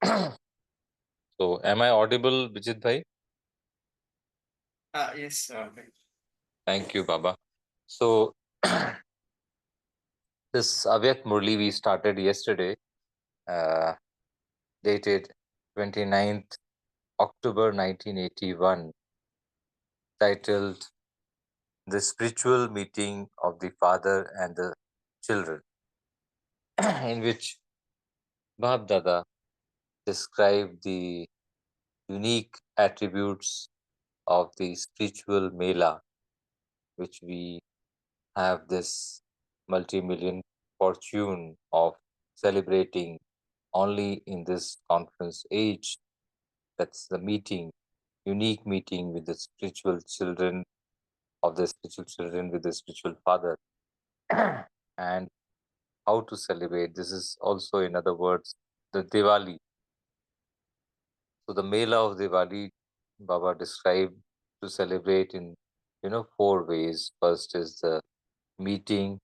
So, am I audible, Vijit bhai? Yes. Thank you, Baba. So, this Avyak Murli we started yesterday, uh, dated 29th October 1981, titled The Spiritual Meeting of the Father and the Children, in which Bab Dada described the unique attributes of the spiritual Mela, which we have this multi-million fortune of celebrating only in this conference age. That's the meeting, unique meeting with the spiritual children of the spiritual children with the spiritual father. And how to celebrate. This is also, in other words, the Diwali. So the Mela of Diwali, Baba described to celebrate in, four ways. First is the meeting,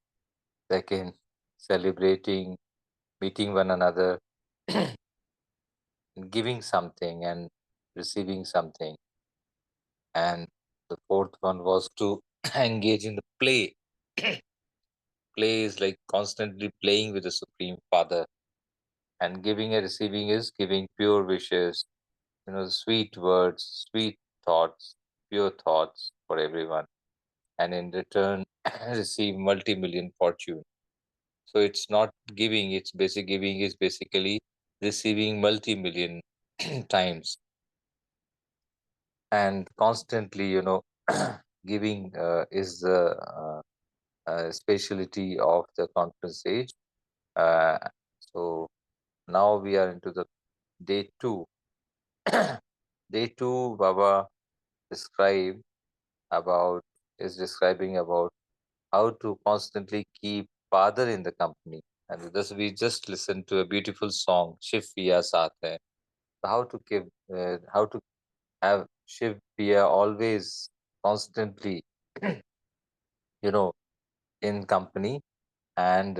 second, celebrating, meeting one another, giving something and receiving something. And the fourth one was to engage in the play. Play is like constantly playing with the Supreme Father. And giving and receiving is giving pure wishes, sweet words, sweet thoughts, pure thoughts for everyone. And in return, receive multi-million fortune. So it's not giving, it's basic giving is basically receiving multi-million times and constantly, giving is the specialty of the conference age. Uh, so now we are into the day two. Day two, Baba describe about is describing about how to constantly keep father in the company. And this we just listened to a beautiful song, Shiv Piya Saath Hai. How to keep, how to have Shiv Piya always constantly, in company. And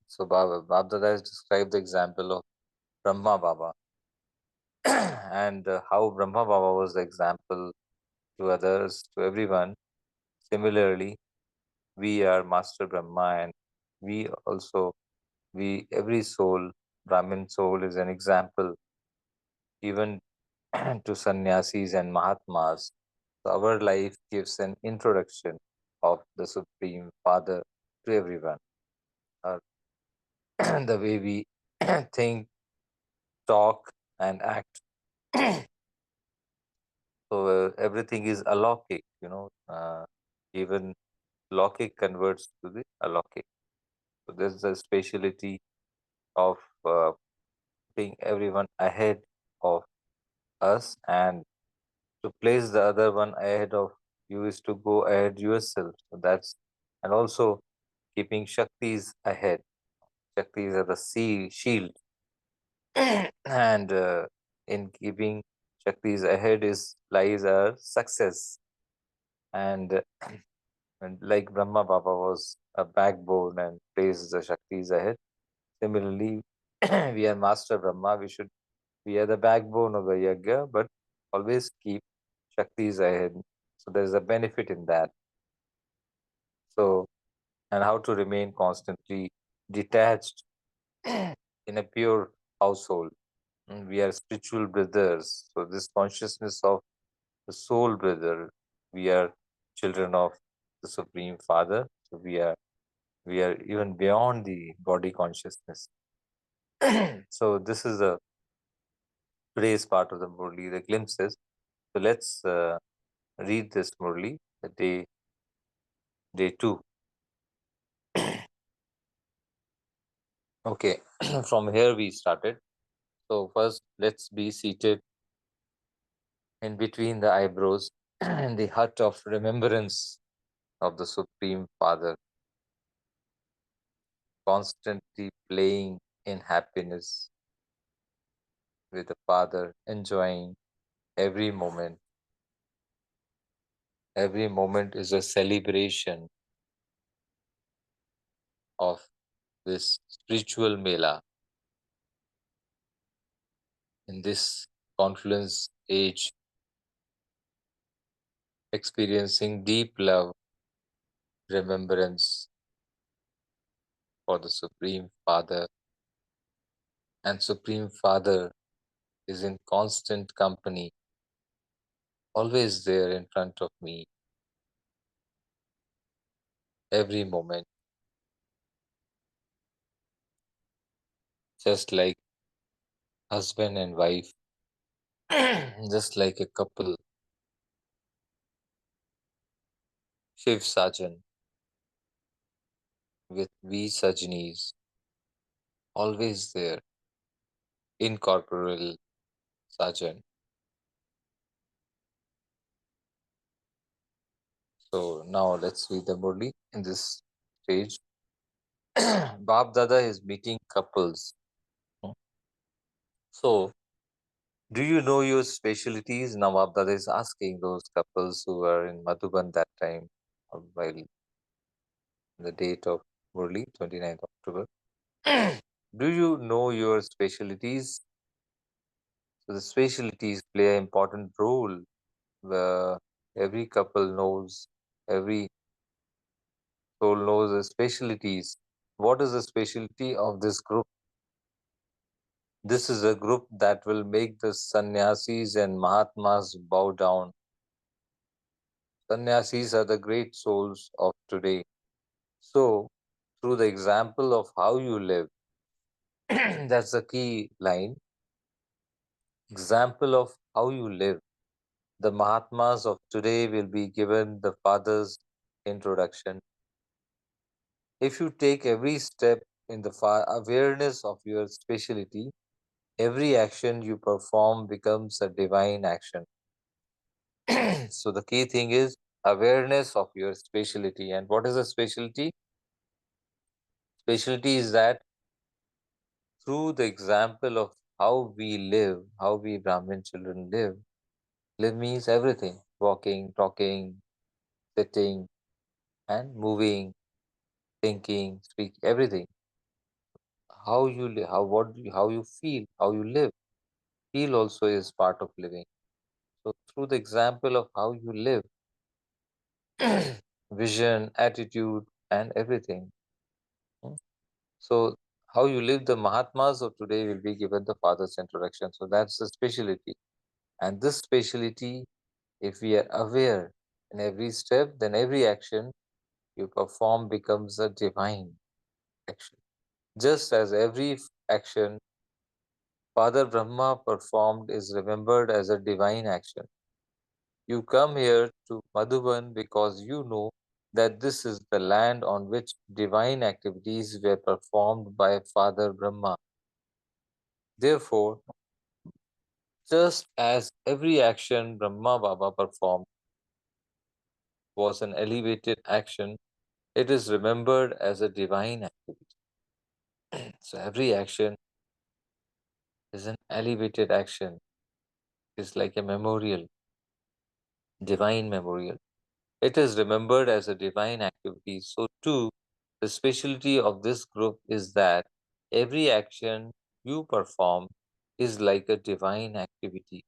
so Babdada has described the example of Brahma Baba and how Brahma Baba was the example to others, to everyone. Similarly, we are Master Brahma, and we also, every soul, Brahmin soul, is an example even to sannyasis and Mahatmas. So our life gives an introduction of the Supreme Father to everyone. Uh, the way we think, talk, and act. So everything is alaukic, even Lokik converts to the alaukic. So there's the speciality of putting everyone ahead of us, and to place the other one ahead of you is to go ahead yourself. So that's, and also keeping Shaktis ahead. Shaktis are the sea shield, and in keeping Shaktis ahead is lies our success. And, and like Brahma Baba was a backbone and placed the Shaktis ahead. Similarly, we are Master Brahma. We are the backbone of the yajna, but always keep Shaktis ahead. So there's a benefit in that. So, and how to remain constantly detached in a pure household. We are spiritual brothers. So this consciousness of the soul brother, we are children of the Supreme Father. So we are even beyond the body consciousness. So this is the today's part of the Murli, the glimpses. So let's read this Murli, the day two. Okay, from here we started. So first, let's be seated in between the eyebrows in the hut of remembrance of the Supreme Father, constantly playing in happiness with the Father, enjoying every moment. Every moment is a celebration of this spiritual mela. in this confluence age, experiencing deep love, remembrance for the Supreme Father, and Supreme Father is in constant company, always there in front of me, every moment, just like husband and wife, just like a couple, Shiv Sajan with V Sajnis, always there, incorporeal Sajan. So now let's read the Murli in this stage. Bab Dada is meeting couples. So, do you know your specialties? Now Bab Dada is asking those couples who were in Madhuban that time, while the date of Murli, 29th October. Do you know your specialties? So the specialties play an important role where every couple knows, every soul knows the specialties. What is the specialty of this group? This is a group that will make the sannyasis and mahatmas bow down. Sannyasis are the great souls of today. So, through the example of how you live, that's the key line. Example of how you live. The Mahatmas of today will be given the Father's introduction. If you take every step in the awareness of your speciality, every action you perform becomes a divine action. So the key thing is awareness of your speciality. And what is a specialty? Specialty is that through the example of how we live, how we Brahmin children live, live means everything: walking, talking, sitting, and moving, thinking, speak, everything. How you live, how you feel, how you live. Feel also is part of living. So through the example of how you live, vision, attitude, and everything. So how you live, the Mahatmas of today will be given the Father's introduction. So that's the speciality. And this speciality, if we are aware in every step, then every action you perform becomes a divine action. Just as every action Father Brahma performed is remembered as a divine action. You come here to Madhuban because you know that this is the land on which divine activities were performed by Father Brahma. Therefore, just as every action Brahma Baba performed was an elevated action, it is remembered as a divine activity. So every action is an elevated action. It's like a memorial, divine memorial. It is remembered as a divine activity. So too, the specialty of this group is that every action you perform is like a divine activity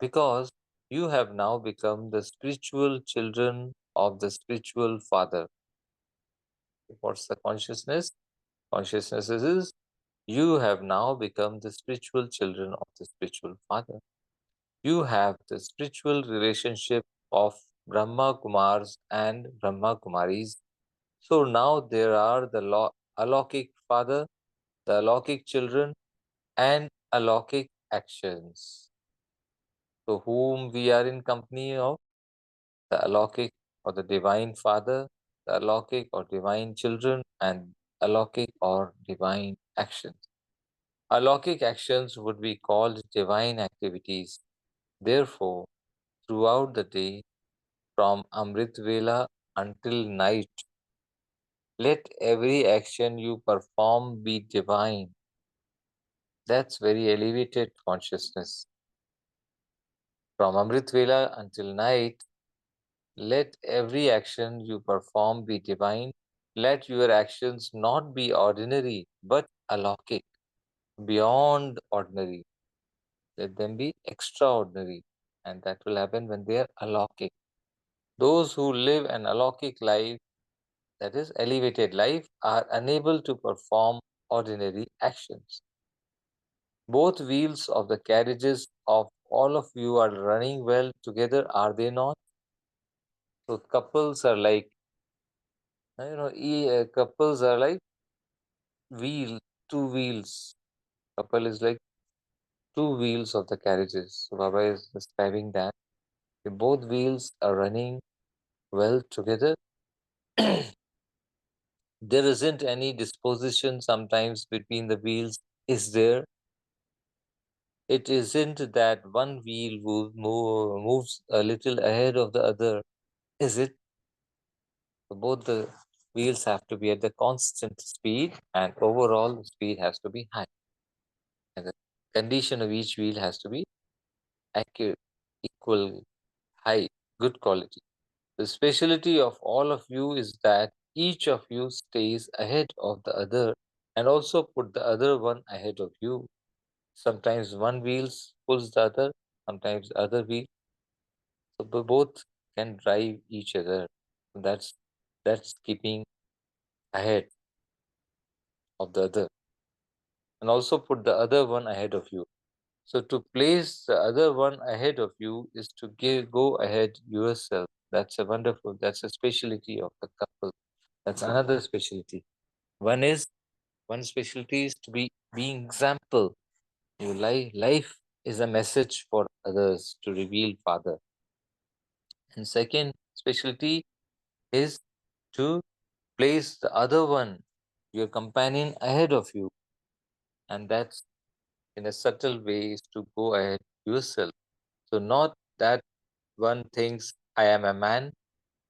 because you have now become the spiritual children of the spiritual father. What's the consciousness? Consciousness is you have now become the spiritual children of the spiritual father. You have the spiritual relationship of Brahma Kumars and Brahma Kumaris. So now there are the alaukic father, the alaukic children, and alaukic actions. So whom we are in company of? The alaukic or the divine father, the alaukic or divine children, and alaukic or divine actions. Alaukic actions would be called divine activities. Therefore, throughout the day, from Amrit Vela until night, let every action you perform be divine. That's very elevated consciousness. From Amrit Vela until night, let every action you perform be divine. Let your actions not be ordinary, but alaukic, beyond ordinary. Let them be extraordinary. And that will happen when they are alokik. Those who live an alokik life, that is elevated life, are unable to perform ordinary actions. Both wheels of the carriages of all of you are running well together, are they not? So couples are like, couples are like wheel, two wheels. Couple is like two wheels of the carriages. So Baba is describing that if both wheels are running well together, there isn't any disposition sometimes between the wheels, is there? It isn't that one wheel moves a little ahead of the other, is it? So both the wheels have to be at the constant speed, and overall speed has to be high. And the condition of each wheel has to be accurate, equal, high, good quality. The specialty of all of you is that each of you stays ahead of the other and also put the other one ahead of you. Sometimes one wheel pulls the other, sometimes the other wheel. So both can drive each other. That's keeping ahead of the other and also put the other one ahead of you. So to place the other one ahead of you is to go ahead yourself. That's a specialty of the couple. That's another specialty. One specialty is to be being example. Life is a message for others to reveal Father. And second specialty is to place the other one, your companion, ahead of you. And that's in a subtle way is to go ahead yourself. So not that one thinks I am a man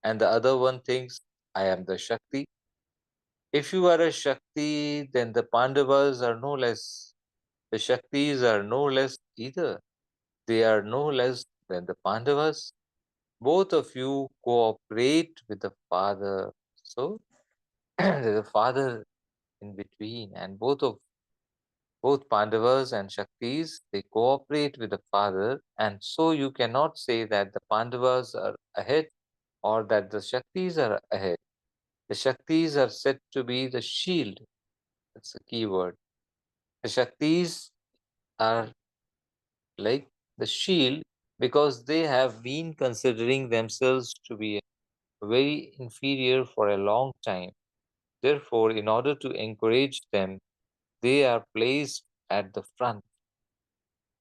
and the other one thinks I am the Shakti. If you are a Shakti, then the Pandavas are no less. The Shaktis are no less either. They are no less than the Pandavas. Both of you cooperate with the Father. So there's a Father in between, and both Pandavas and Shaktis, they cooperate with the Father, and so you cannot say that the Pandavas are ahead or that the Shaktis are ahead. The Shaktis are said to be the shield. That's the key word. The Shaktis are like the shield because they have been considering themselves to be very inferior for a long time. Therefore, in order to encourage them, they are placed at the front.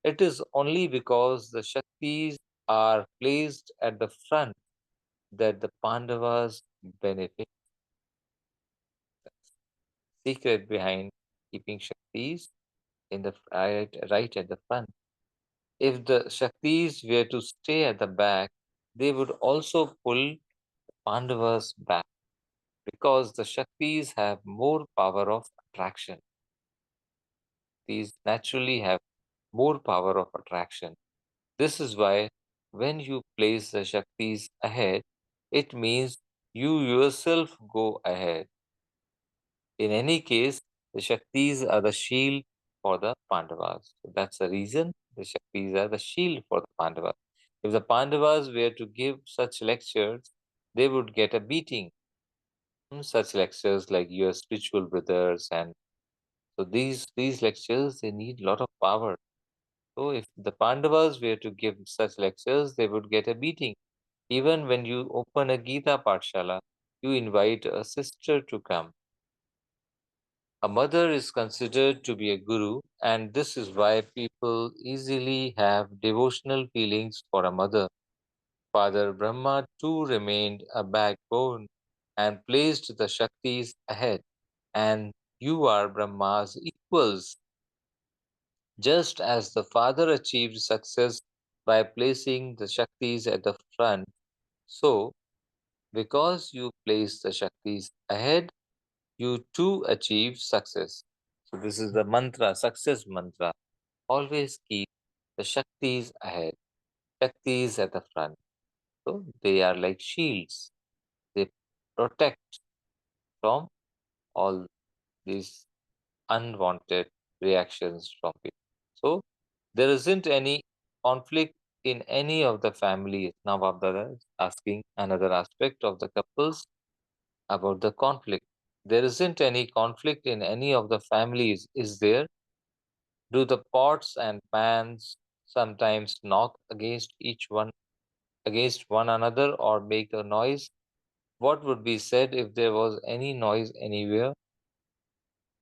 It is only because the Shaktis are placed at the front that the Pandavas benefit. Secret behind keeping Shaktis in the right at the front. If the Shaktis were to stay at the back, they would also pull Pandavas back because the Shaktis have more power of attraction. These naturally have more power of attraction. This is why when you place the Shaktis ahead, it means you yourself go ahead. In any case, the Shaktis are the shield for the Pandavas. So that's the reason the Shaktis are the shield for the Pandavas. If the Pandavas were to give such lectures, they would get a beating. Such lectures like your spiritual brothers, and so these lectures they need a lot of power. So if the Pandavas were to give such lectures, they would get a beating. Even when you open a Gita Pathshala, you invite a sister to come. A mother is considered to be a guru, and this is why people easily have devotional feelings for a mother. Father Brahma too remained a backbone and placed the Shaktis ahead, and you are Brahma's equals. Just as the father achieved success by placing the Shaktis at the front, so because you place the Shaktis ahead, you too achieve success. So, this is the mantra, success mantra. Always keep the Shaktis ahead, Shaktis at the front. So, they are like shields, they protect from all these unwanted reactions from people. So, There isn't any conflict in any of the families. Now, Bapdada is asking another aspect of the couples about the conflict. There isn't any conflict in any of the families, is there? Do the pots and pans sometimes knock against one another or make a noise? What would be said if there was any noise anywhere?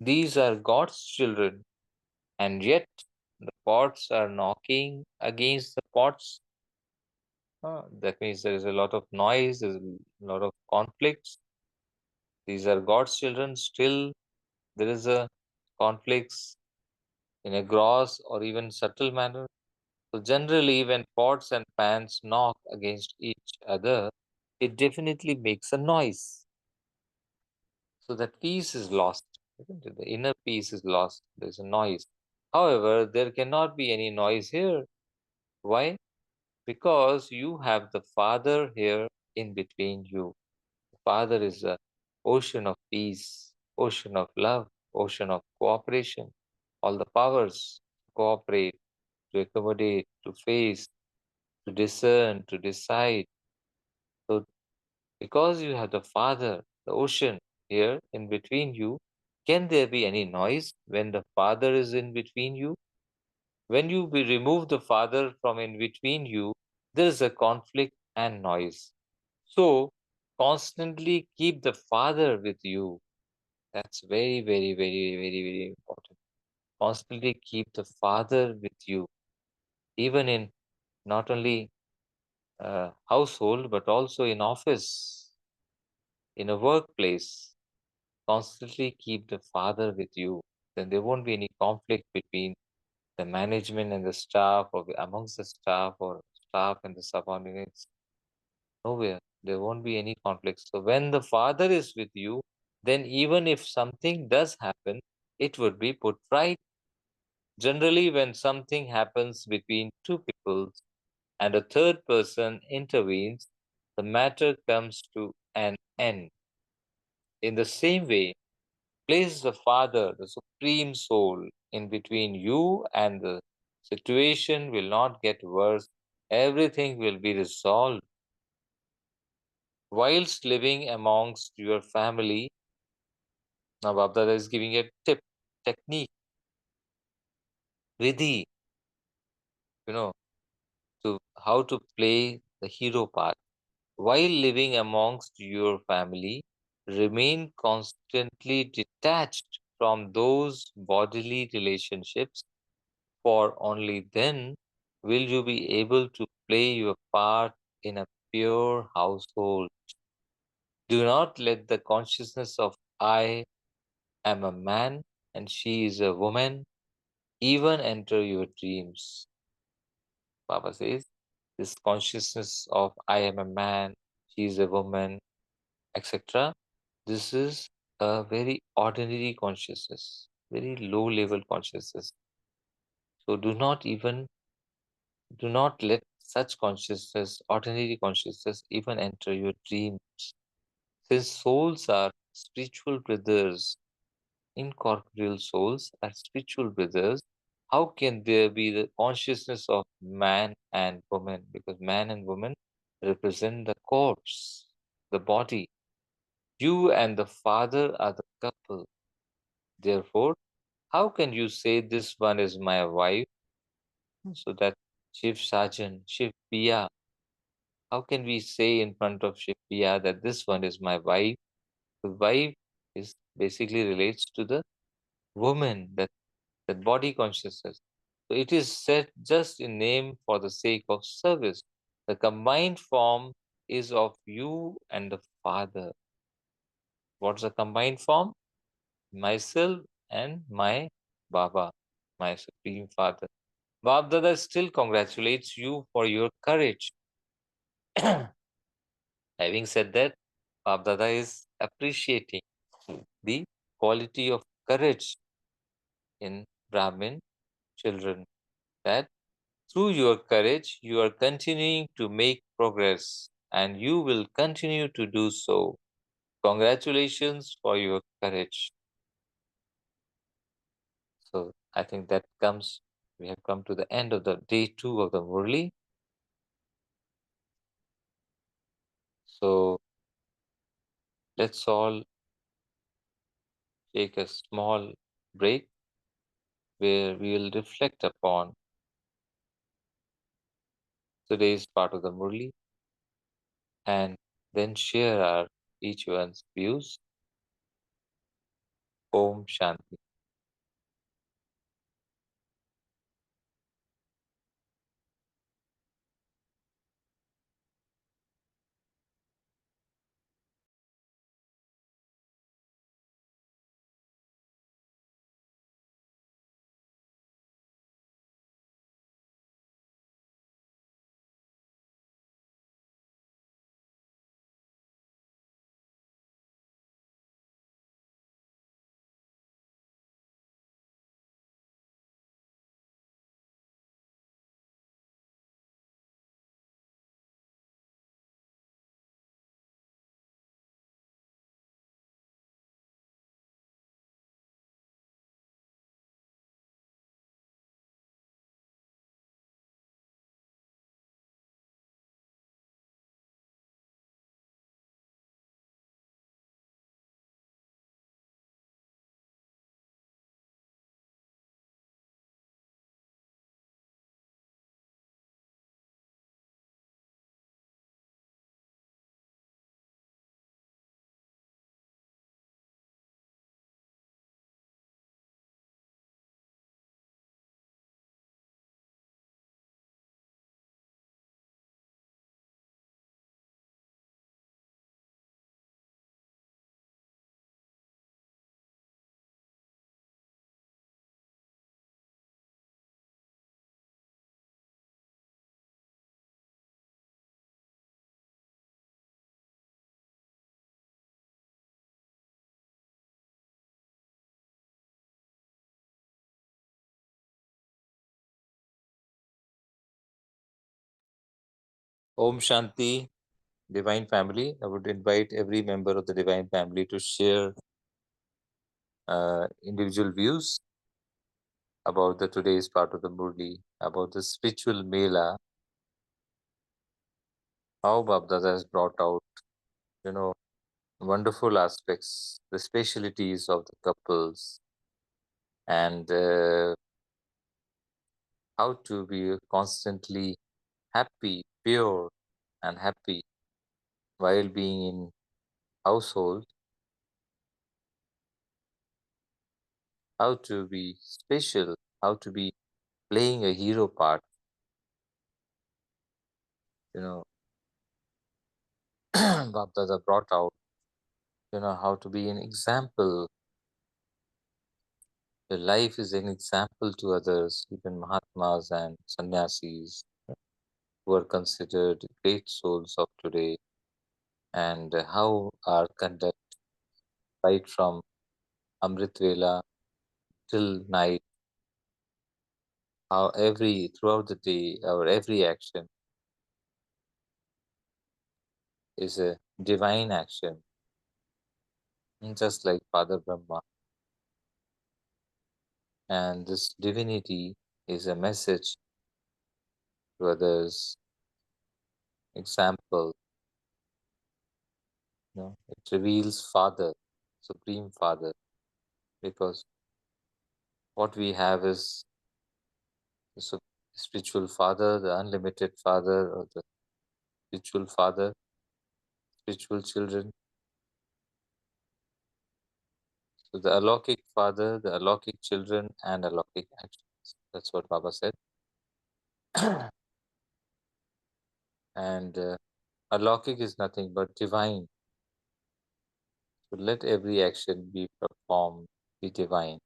These are God's children, and yet the pots are knocking against the pots. That means there is a lot of noise, there's a lot of conflicts. These are God's children. Still, there is a conflicts in a gross or even subtle manner. So generally, when pots and pans knock against each other, it definitely makes a noise. So that peace is lost, isn't it? The inner peace is lost. There's a noise. However, there cannot be any noise here. Why? Because you have the Father here in between you. The Father is a ocean of peace, ocean of love, ocean of cooperation. All the powers cooperate, to accommodate, to face, to discern, to decide. So, because you have the Father, the ocean here in between you, can there be any noise when the Father is in between you? When you remove the Father from in between you, there is a conflict and noise. So, constantly keep the Father with you. That's very, very, very, very, very important. Constantly keep the Father with you, even in not only household, but also in office, in a workplace. Constantly keep the Father with you. Then there won't be any conflict between the management and the staff, or amongst the staff, or staff and the subordinates. Nowhere. There won't be any conflict. So when the Father is with you, then even if something does happen, it would be put right. Generally, when something happens between two people and a third person intervenes, the matter comes to an end. In the same way, place the Father, the Supreme Soul, in between you, and the situation will not get worse. Everything will be resolved. Whilst living amongst your family, now Bapdada is giving a tip, technique, vidhi, you know, to how to play the hero part. While living amongst your family, remain constantly detached from those bodily relationships, for only then will you be able to play your part in a pure household. Do not let the consciousness of I am a man and she is a woman even enter your dreams. Baba says, this consciousness of I am a man, she is a woman, etc. This is a very ordinary consciousness, very low level consciousness. So do not let such consciousness, ordinary consciousness, even enter your dreams. Since souls are spiritual brothers, incorporeal souls are spiritual brothers, how can there be the consciousness of man and woman? Because man and woman represent the corpse, the body. You and the Father are the couple. Therefore, how can you say this one is my wife? So that Shiv Sajan, Shiv Piya, how can we say in front of Shiv Piya that this one is my wife? The wife is basically relates to the woman, that body consciousness. So it is said just in name for the sake of service. The combined form is of you and the Father. What's the combined form? Myself and my Baba, my Supreme Father. Babdada still congratulates you for your courage. Having said that, Babdada is appreciating the quality of courage in Brahmin children, that through your courage, you are continuing to make progress and you will continue to do so. Congratulations for your courage. So I think that comes We have come to the end of the day 2 of the Murli. So let's all take a small break where we will reflect upon today's part of the Murli and then share our each one's views. Om Shanti. Om Shanti, Divine Family. I would invite every member of the Divine Family to share individual views about the today's part of the Murli, about the spiritual Mela, how Babdada has brought out, you know, wonderful aspects, the specialities of the couples, and how to be constantly happy, pure, and happy while being in household, how to be special, how to be playing a hero part, you know. Babdada brought out, how to be an example. The life is an example to others, even Mahatmas and Sannyasis, who are considered great souls of today, and how our conduct right from Amrit Vela till night, how throughout the day, our every action is a divine action, just like Father Brahma. And this divinity is a message to others, example. It reveals Father, Supreme Father, because what we have is the spiritual Father, the unlimited Father, or the spiritual Father, spiritual children. So the alaukic Father, the alaukic children, and alaukic actions. That's what Baba said. And alaukic is nothing but divine. So let every action be performed, be divine.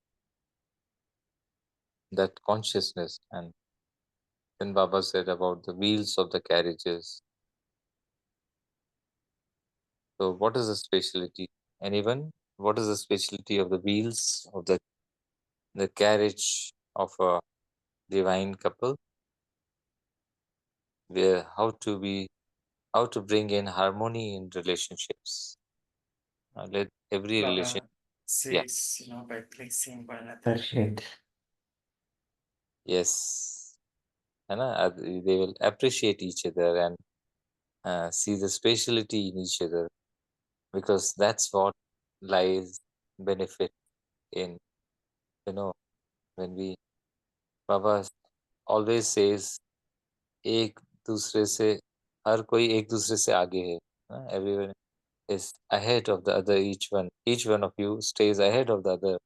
That consciousness. And then Baba said about the wheels of the carriages. So what is the speciality? Anyone? What is the speciality of the wheels of the carriage of a divine couple? Where how to bring in harmony in relationships. Let every relation. Baba says, by placing one another head Yes, and they will appreciate each other and see the speciality in each other, because that's what lies benefit in, you know, when we, Baba always says, एक दूसरे से, हर कोई एक दूसरे से आगे है, everyone is ahead of the other, each one of you stays ahead of the other,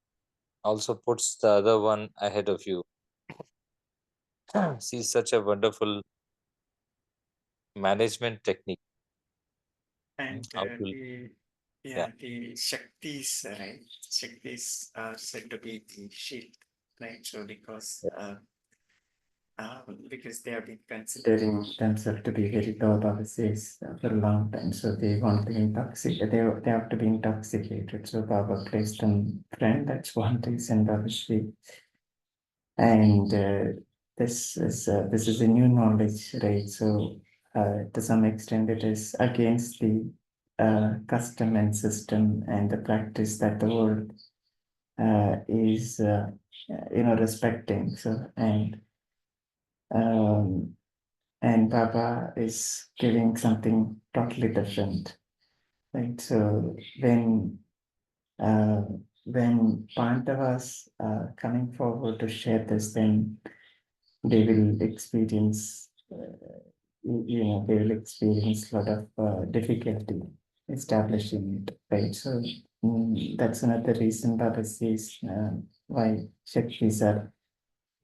also puts the other one ahead of you. See, such a wonderful management technique. And How to, yeah, the Shaktis, right? Shaktis are said to be the shield, right? So yeah, because they have been considering themselves to be very low Baba's for a long time, so they want to intoxicate. They have to be intoxicated. So Baba placed them friend. That's one reason Baba Shri. And this is a new knowledge, right? So to some extent, it is against the custom and system and the practice that the world is respecting. So um, and Baba is giving something totally different, right? So uh, when Pandavas coming forward to share this, then they will experience, they will experience a lot of difficulty establishing it, right? So that's another reason Baba says why Shaktis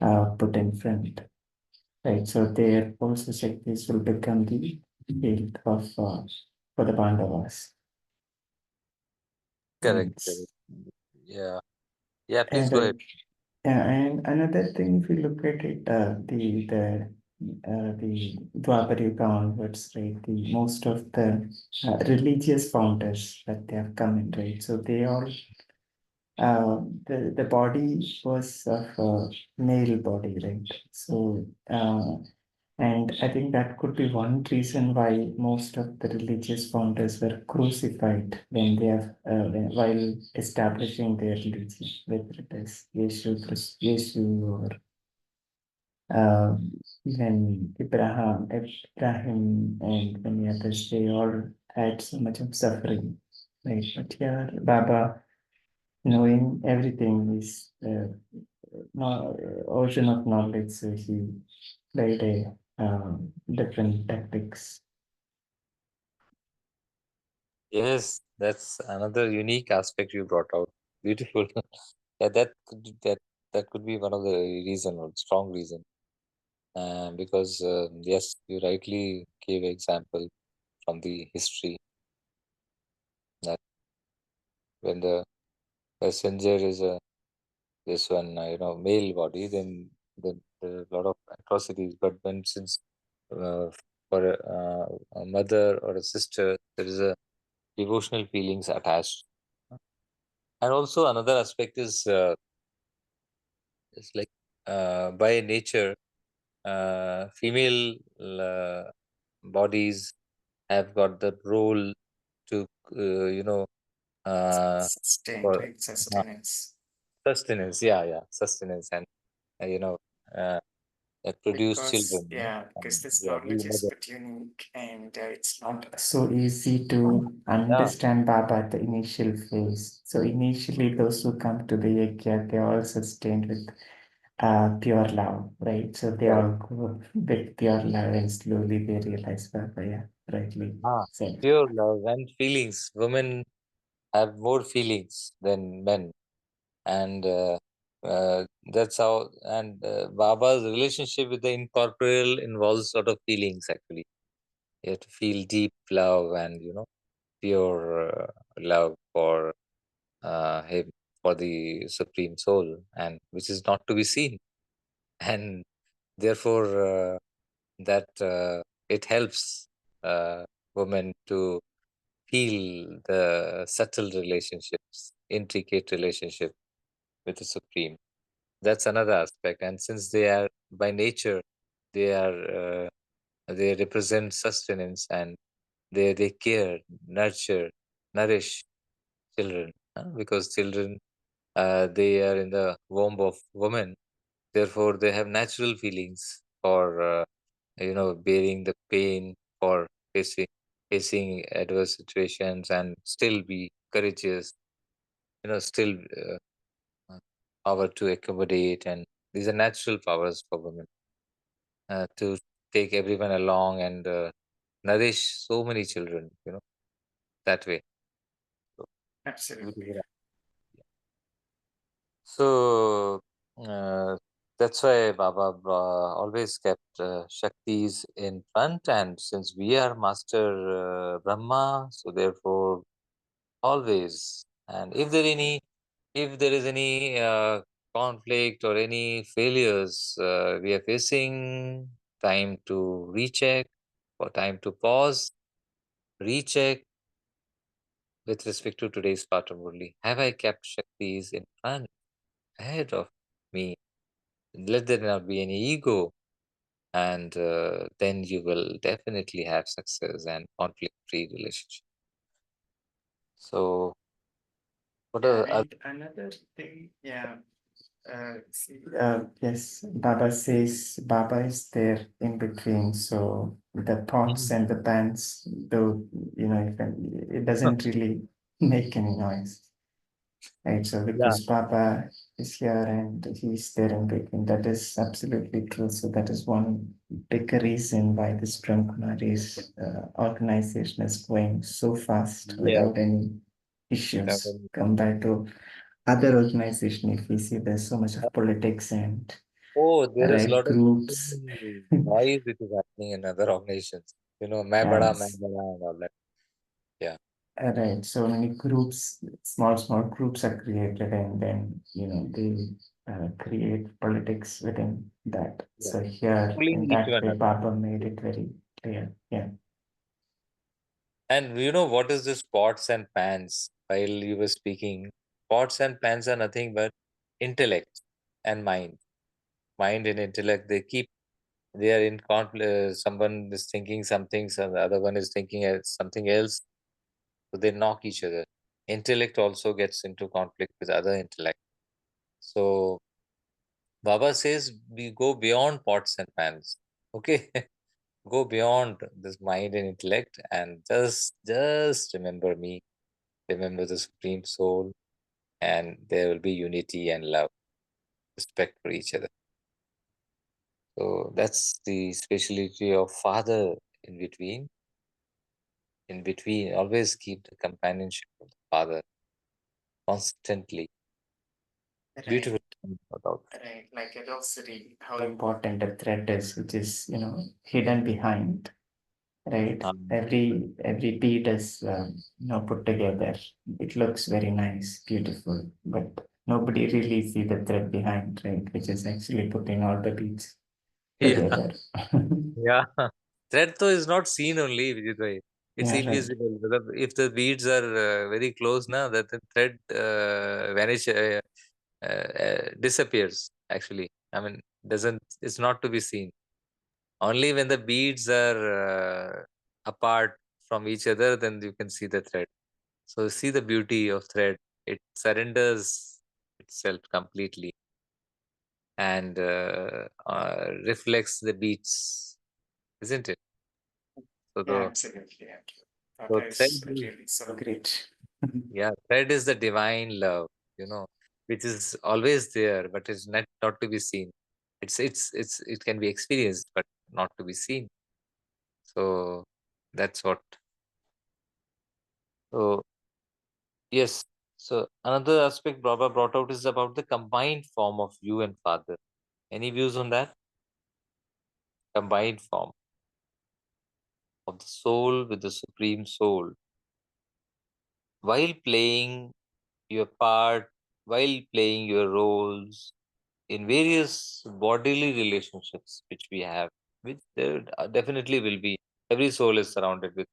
are put in front, right? So there also Shaktis will become the field of for the Pandavas, correct, right? correct. Yeah, yeah. Please And go ahead. yeah, and another thing, if you look at it, the Dwapar Yuga onwards, right? The most of the religious founders that they have come in, right? So they all the body was of a male body, right? So and I think that could be one reason why most of the religious founders were crucified when they have while establishing their religion, whether it is Yeshu or even Ibrahim and many others. They all had so much of suffering, right? But here, Baba, knowing everything is ocean of knowledge, so he played a different tactics. Yes, that's another unique aspect you brought out. Beautiful. Yeah, that could be one of the reason, or strong reason. Because yes, you rightly gave example from the history that when the passenger is a this one, male body, then there are a lot of atrocities. But when, since uh, for a mother or a sister, there is a devotional feelings attached. And also another aspect is like, by nature, female bodies have got the role to, uh, Sustained, for right? Sustenance. sustenance. Yeah, yeah, sustenance, and uh, you know uh, produce Because, children. yeah, And because this yeah, be knowledge is mother. but unique and it's not so easy to Yeah, understand Baba at the initial phase. So initially, those who come to the Yajna, they are all sustained with pure love, right? So they correct. all go with pure love and slowly they realize Baba, yeah, rightly said. Pure love and feelings. Women have more feelings than men, and that's how. And Baba's relationship with the incorporeal involves sort of feelings. Actually, you have to feel deep love and pure love for him, for the supreme soul, and which is not to be seen. And therefore, that it helps women to feel the subtle relationships, intricate relationship with the supreme. That's another aspect. And since they are by nature, they are they represent sustenance, and they care, nurture, nourish children, because children, they are in the womb of woman. Therefore, they have natural feelings for bearing the pain, for facing adverse situations, and still be courageous. Still uh, power to accommodate, and these are natural powers for women to take everyone along and nourish so many children. That way. So, which is Absolutely. right. So that's why Baba always kept Shaktis in front, and since we are Master Brahma, so therefore always. And if there is any conflict or any failures we are facing, time to recheck, or time to pause, recheck with respect to today's part of Murli. Have I kept Shaktis in front, ahead of me? Let there not be any ego, and then you will definitely have success and conflict-free relationship. So, what Yeah, are and another thing, yeah, yes, Baba says Baba is there in between. So the pots Mhm. and the pans, though, it doesn't really make any noise. Right, so Yeah, because Baba is here and he's there in between, that is absolutely true. So that is one big reason why this Brahma Kumaris organization is going so fast yeah. without any issues compared to other organization. If we see there's so much of politics and Oh, there is a right lot of groups. noise which is happening in other organizations. Main Yes. bada, and all that. Yeah, Right, so many groups, small groups are created, and then they create politics within that. yeah. So here, Pulling in each that one way, up. Baba made it very clear. Yeah, And you know what is this pots and pans? While you were speaking, pots and pans are nothing but intellect and mind. Mind and intellect, they are in conflict. Someone is thinking something, so the other one is thinking something else. So they knock each other. Intellect also gets into conflict with other intellect. So Baba says we go beyond pots and pans. Okay, go beyond this mind and intellect, and just remember me, remember the Supreme Soul, and there will be unity and love, respect for each other. So that's the speciality of Father in between. In between, always keep the companionship of the Father constantly. right, Beautiful, no doubt. right. Like it also how important the thread is, which is hidden behind. Right, Um, every bead is put together. It looks very nice, beautiful, but nobody really see the thread behind, right, which is actually putting all the beads yeah, together. yeah. Thread though is not seen only, Vijay. It's Yeah, right. invisible. If the beads are very close now, that the thread disappears. Actually, I mean, doesn't. It's not to be seen. Only when the beads are apart from each other, then you can see the thread. So see the beauty of thread. It surrenders itself completely and reflects the beats, isn't it? So Yeah, the absolutely. That so thread is is, really so great. yeah, thread is the divine love, you know, which is always there, but it's not to be seen. It can be experienced, but not to be seen. So that's what. So yes. So another aspect Baba brought out is about the combined form of you and Father. Any views on that? Combined form of the soul with the supreme soul. While playing your part, while playing your roles in various bodily relationships which we have, which there definitely will be. Every soul is surrounded with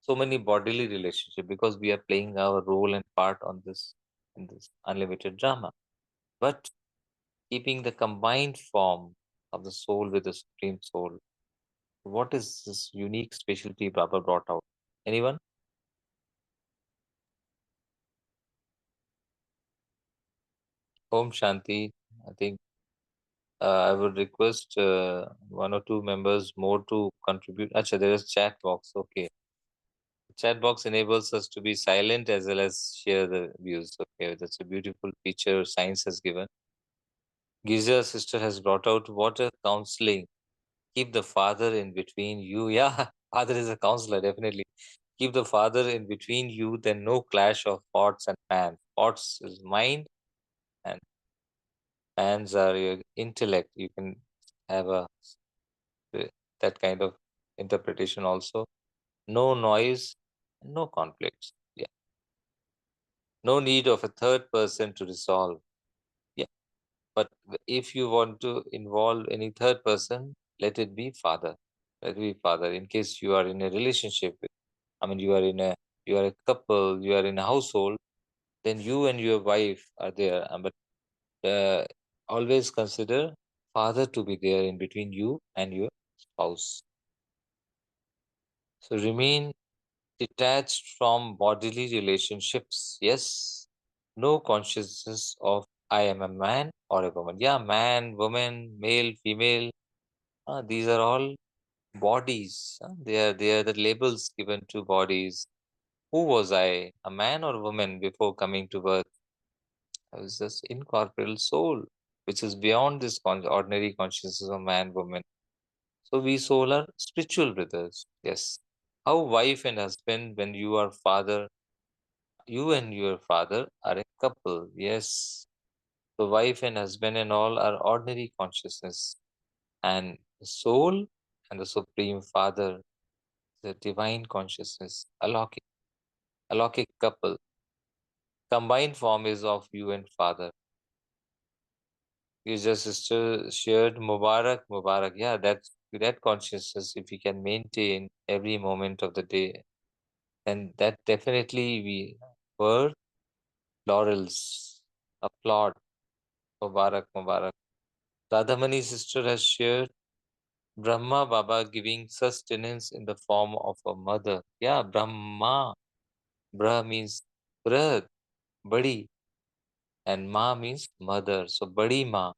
so many bodily relationships because we are playing our role and part on this in this unlimited drama. But keeping the combined form of the soul with the supreme soul. What is this unique specialty Baba brought out? Anyone? Om Shanti. I think. I would request one or two members more to contribute. Acha, there is chat box. Okay. Chat box enables us to be silent as well as share the views. Okay, that's a beautiful feature science has given. Giza sister has brought out water counseling. Keep the father in between you. Yeah, father is a counselor, definitely. Keep the father in between you, then no clash of pots and pans. Pots is mind, and pans are your intellect. You can have that kind of interpretation also. No noise, no conflicts. Yeah. No need of a third person to resolve. Yeah. But if you want to involve any third person, let it be father. Let it be father. In case you are in a relationship with, I mean, you are a couple, you are in a household, then you and your wife are there. But always consider father to be there in between you and your spouse. So remain detached from bodily relationships. Yes, no consciousness of I am a man or a woman. Yeah, man, woman, male, female. These are all bodies. They are the labels given to bodies. Who was I, a man or woman, before coming to birth? I was just incorporeal soul, which is beyond this ordinary consciousness of man, woman. So we soul are spiritual brothers. Yes. How wife and husband, when you are father, you and your father are a couple. Yes. The wife and husband and all are ordinary consciousness. And the soul and the Supreme Father, the divine consciousness, alaukic couple. Combined form is of you and father. You just sister shared Mubarak, Mubarak. Yeah, that consciousness, if we can maintain every moment of the day, then that definitely we were laurels. Applaud. Mubarak, Mubarak. Radhamani sister has shared Brahma Baba giving sustenance in the form of a mother. Yeah, Brahma. Bra means brother, badi, and Ma means mother. So Badi Ma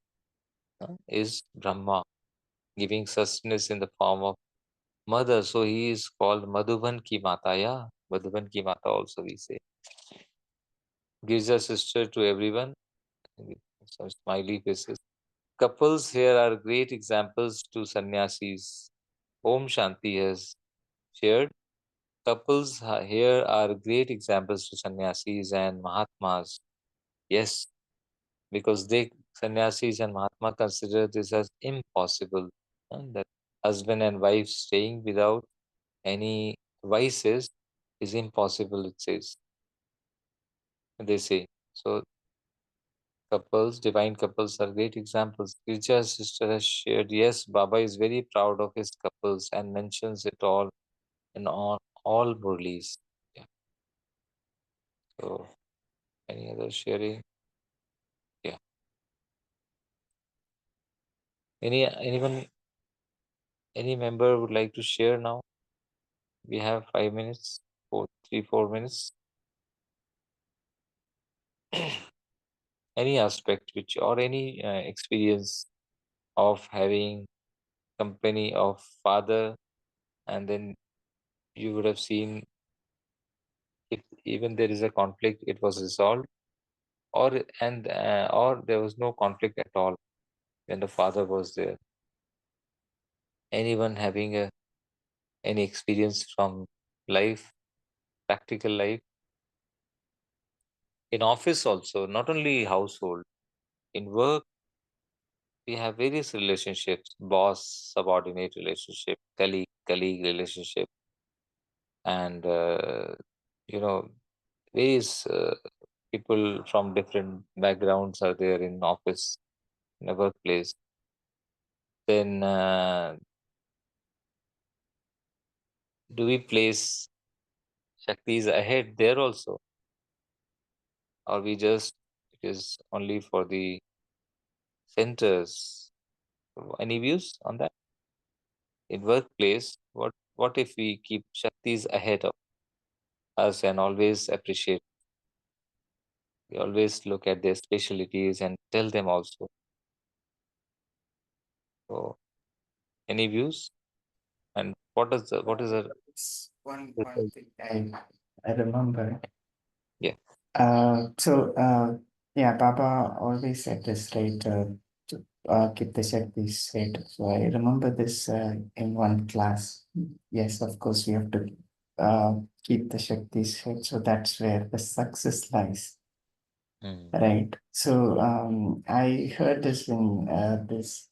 is Brahma, giving sustenance in the form of mother. So he is called Madhuban ki Mata. Yeah, Madhuban ki Mata also we say. Gives a sister to everyone. Some smiley faces. Couples here are great examples to sannyasis. Om Shanti has shared. Couples here are great examples to sannyasis and Mahatmas. Yes, because they sannyasis and Mahatma consider this as impossible. That husband and wife staying without any vices is impossible, it says. They say. So divine couples are great examples. Girja's sister has shared, yes, Baba is very proud of his couples and mentions it all in all Murlis. Yeah. So any other sharing? Yeah. Anyone, any member would like to share now? We have 5 minutes, 4 3 4 minutes. Any aspect which or any experience of having company of father, and then you would have seen if even there is a conflict, it was resolved, or there was no conflict at all when the father was there. Anyone having any experience from life, practical life, in office also, not only household, in work we have various relationships: boss subordinate relationship, colleague relationship, and various people from different backgrounds are there in office, in a workplace. Then do we place shaktis ahead there also, or we just it is only for the centers? Any views on that? In workplace, what if we keep shaktis ahead of us and always appreciate? We always look at their specialties and tell them also. So, any views? And what is the what is the It's one thing I remember. yeah. Yeah, Baba always said this, right? To keep the Shakti straight. So I remember this in one class. Yes, of course, we have to keep the Shakti straight. So that's where the success lies, Mm. right? So I heard this in this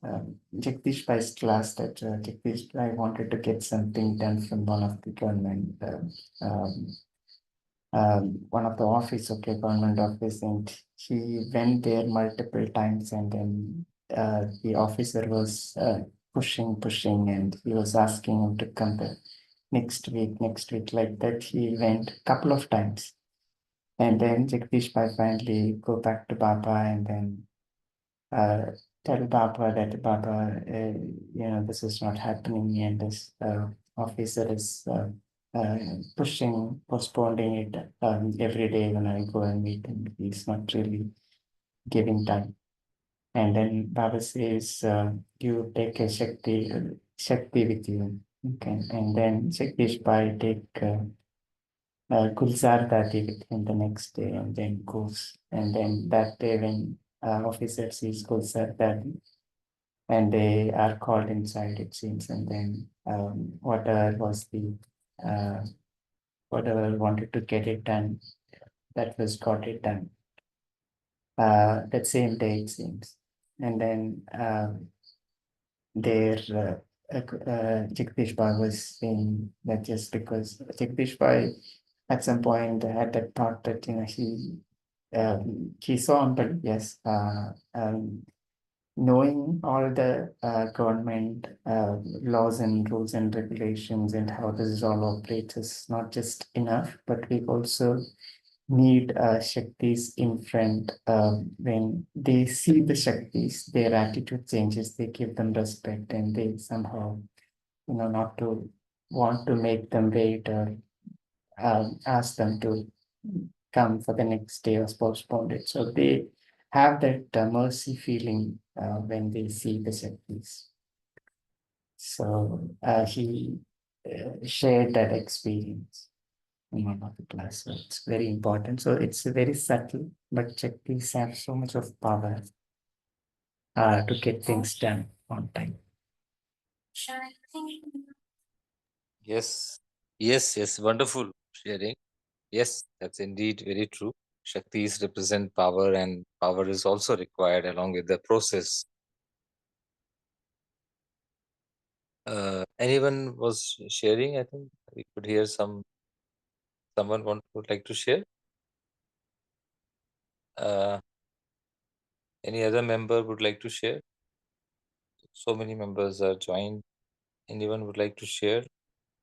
Jagdish Bhai's class that Jagdish Bhai wanted to get something done from one of the government. One of the office, okay, government office, and he went there multiple times, and then the officer was pushing, and he was asking him to come the next week, like that. He went couple of times, and then Jagdish Bhai finally go back to Baba, and then uh, tell Baba that Baba, this is not happening, and this officer is postponing it every day when I go and meet him. He's not really giving time. And then Baba says, you take a Shakti with you. Okay. And then Jagdish Bhai take Gulzar Dadi with him the next day and then goes. And then that day when officer sees Gulzar Dadi, and they are called inside, it seems, and then whatever was the uh, whatever wanted to get it done, that was got it done that same day, it seems. And then there Jagdish Bhai was saying that just because Jagdish Bhai at some point had that thought that he saw him, but yes, knowing all the government laws and rules and regulations and how this is all operates is not just enough, but we also need Shaktis in front. When they see the Shaktis, their attitude changes, they give them respect, and they somehow, not to want to make them wait or ask them to come for the next day or postpone it. So they have that mercy feeling when they see the Shaktis. So he shared that experience in one of the class. So it's very important. So it's very subtle, but Shaktis have so much of power to get things done on time. Yes. Yes. Yes. Wonderful sharing. Yes, that's indeed very true. Shaktis represent power, and power is also required along with the process. Anyone was sharing? I think we could hear someone would like to share. Uh, any other member would like to share? So many members are joined. Anyone would like to share?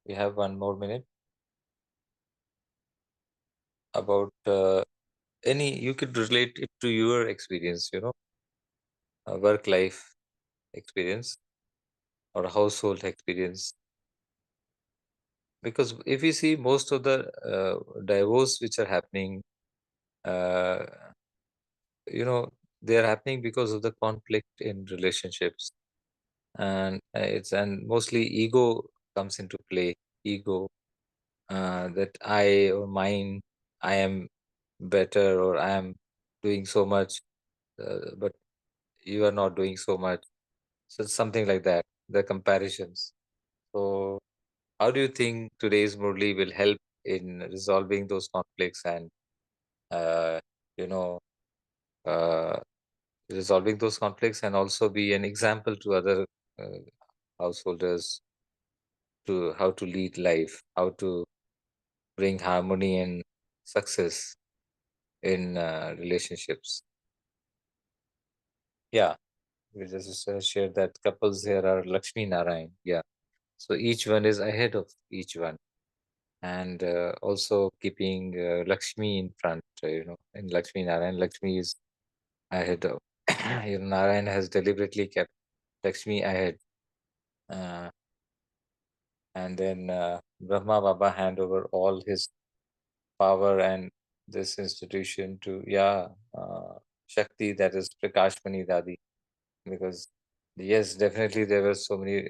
We have 1 more minute about any. You could relate it to your experience. Work life experience or household experience. Because if you see most of the divorce which are happening, uh, you know they are happening because of the conflict in relationships, and and mostly ego comes into play. Ego, that I or mine, I am better, or I am doing so much, but you are not doing so much. So it's something like that, the comparisons. So how do you think today's Murli will help in resolving those conflicts and uh, you know uh, resolving those conflicts, and also be an example to other uh, householders to how to lead life, how to bring harmony and success in relationships? Yeah, we just shared that couples here are Lakshmi Narayan. Yeah, so each one is ahead of each one, and also keeping Lakshmi in front. In Lakshmi Narayan, Lakshmi is ahead of. Narayan has deliberately kept Lakshmi ahead, uh, and then Brahma Baba hand over all his power and this institution to Shakti, that is Prakashmani Dadi, because Yes, definitely there were so many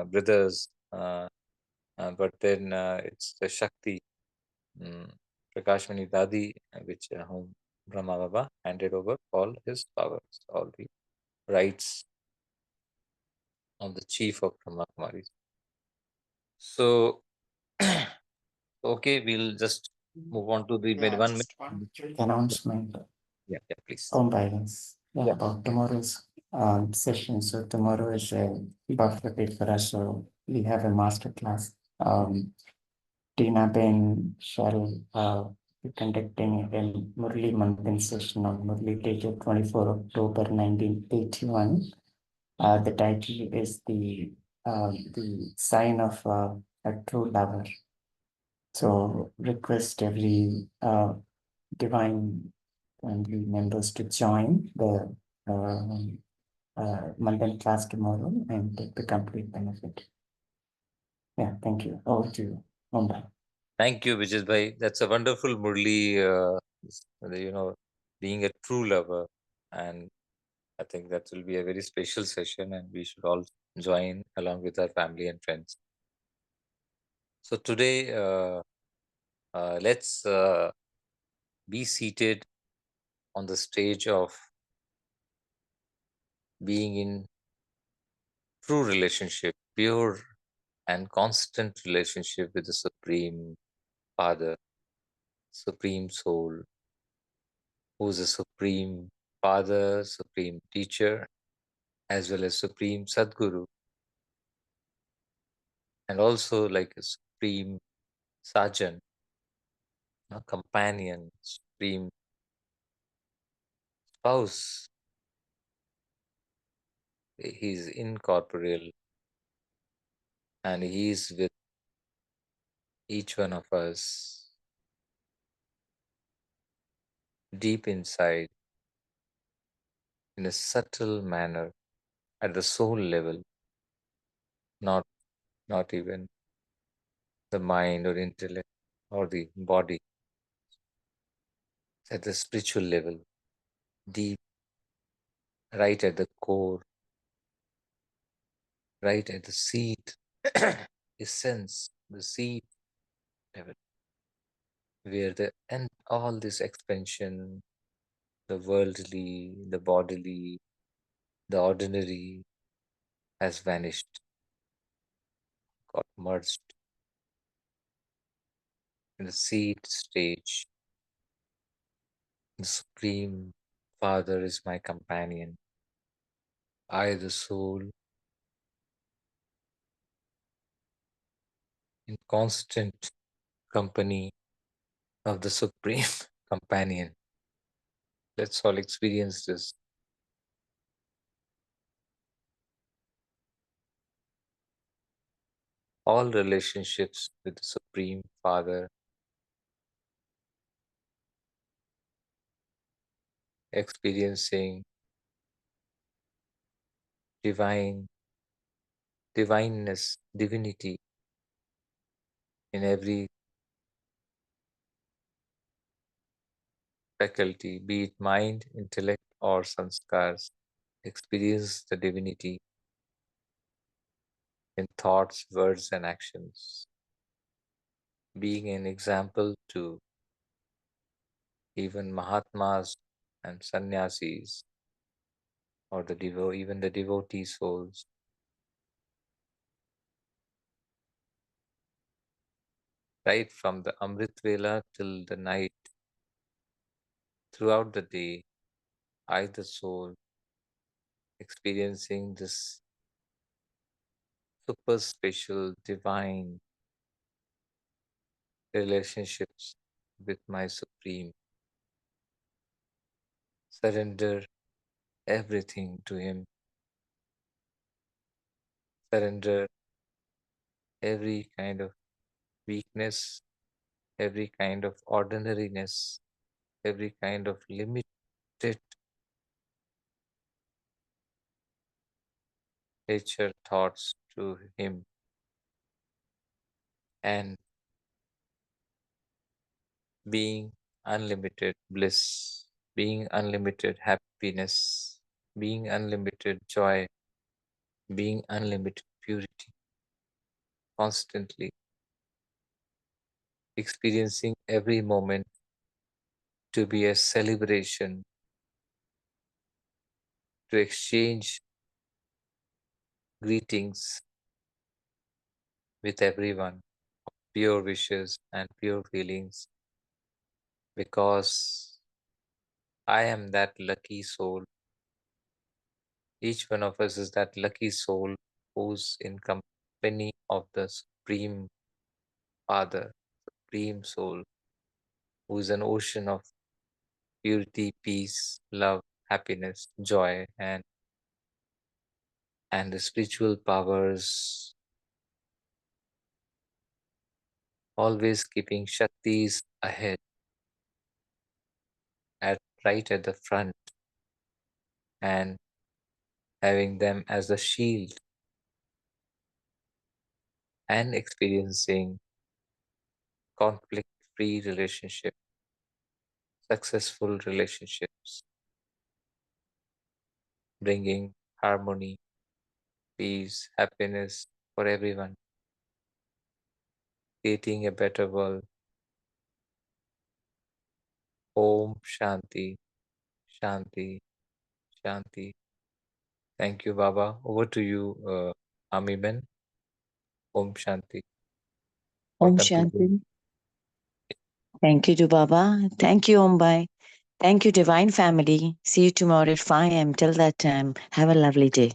brothers, but then it's the Shakti, mm, Prakashmani Dadi, which whom Brahma Baba handed over all his powers, all the rights of the chief of Brahma Kumaris. So, okay, we'll just move on to the Yeah, one minute. just one quick announcement. Yeah, yeah, please. Home guidance. Yeah, Yeah. about tomorrow's session. So tomorrow is a birthday for us. So we have a master class. Tina Ben shall be conducting a Murli Manthan session on Murli date 24 October 1981. The title is the sign of a true lover. So request every divine family members to join the Monday class tomorrow and take the complete benefit. Yeah, thank you. Over to you, Mumbai. Thank you, Vijay Bhai. That's a wonderful Murli, you know, being a true lover. And I think that will be a very special session, and we should all join along with our family and friends. So today, let's be seated on the stage of being in true relationship, pure and constant relationship with the Supreme Father, Supreme Soul, who is a Supreme Father, Supreme Teacher, as well as Supreme Sadguru, and also like a Supreme Sajan, a companion, Supreme Spouse. He is incorporeal, and He is with each one of us deep inside in a subtle manner at the soul level, not not even the mind or intellect or the body, at the spiritual level, deep, right at the core, right at the seed, essence, the seed level, where the and all this expansion, the worldly, the bodily, the ordinary has vanished, got merged in the seed stage. The Supreme Father is my companion. I, the soul, in constant company of the Supreme Companion. Let's all experience this. All relationships with the Supreme Father, experiencing divine, divineness, divinity in every faculty, be it mind, intellect, or sanskars. Experience the divinity in thoughts, words, and actions, being an example to even Mahatmas and sannyasis or even the devotee souls, right from the Amrit Vela till the night, throughout the day, I, the soul, experiencing this super special divine relationships with my Supreme, surrender everything to Him, surrender every kind of weakness, every kind of ordinariness, every kind of limited nature thoughts to Him, and being unlimited bliss, being unlimited happiness, being unlimited joy, being unlimited purity, constantly experiencing every moment to be a celebration, to exchange greetings with everyone, pure wishes and pure feelings, because I am that lucky soul. Each one of us is that lucky soul who's in company of the Supreme Father, Supreme Soul, who is an ocean of purity, peace, love, happiness, joy, and the spiritual powers, always keeping Shaktis ahead, at right at the front, and having them as a shield, and experiencing conflict-free relationship, successful relationships, bringing harmony, peace, happiness for everyone, creating a better world. Om Shanti, Shanti, Shanti. Thank you, Baba. Over to you, Amiben. Om Shanti for Om concluding. Shanti. Thank you to Baba. Thank you, Ombai. Thank you, Divine Family. See you tomorrow at 5 a.m. Till that time, have a lovely day.